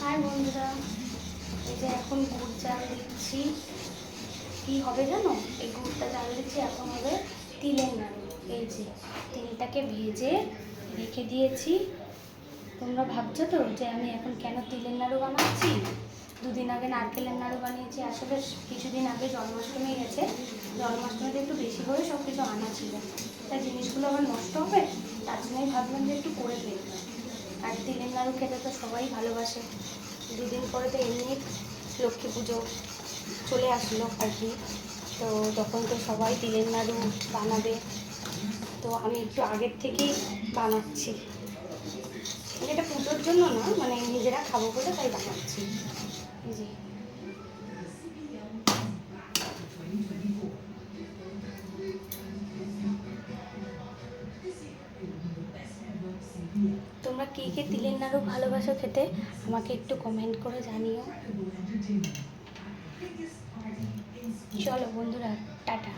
High বন্ধুরা, এই যে এখন গুড় চাল দিচ্ছি। কি হবে জানো, এই গুড়টা চাল দিচ্ছি, এখন হবে তিলের নাড়ু। এই যে তিলটাকে ভেজে রেখে দিয়েছি। তোমরা ভাবছো তো যে আমি এখন কেন তিলের নাড়ু বানাচ্ছি। দুদিন আগে নারকেলের নাড়ু বানিয়েছি। আসলে কিছুদিন আগে জন্মাষ্টমী গেছে, জন্মাষ্টমীতে একটু বেশি করে সব কিছু আনা ছিল, তাই জিনিসগুলো আবার নষ্ট হবে, তার জন্যই ভাবলাম যে একটু করে দেখলাম। আর তিলের নাড়ু খেতে তো সবাই ভালোবাসে। দুদিন পরে তো এমনি লক্ষ্মী পুজো চলে আসলো আর কি, তো তখন তো সবাই তিলের নাড়ু বানাবে, তো আমি একটু আগের থেকেই বানাচ্ছি। এটা পুজোর জন্য না, মানে নিজেরা খাবো বলে তাই বানাচ্ছি। জি, তোমরা কে কে তিলের নাড়ু ভালোবাসো খেতে আমাকে একটু কমেন্ট করে জানিও। চলো বন্ধুরা, টাটা।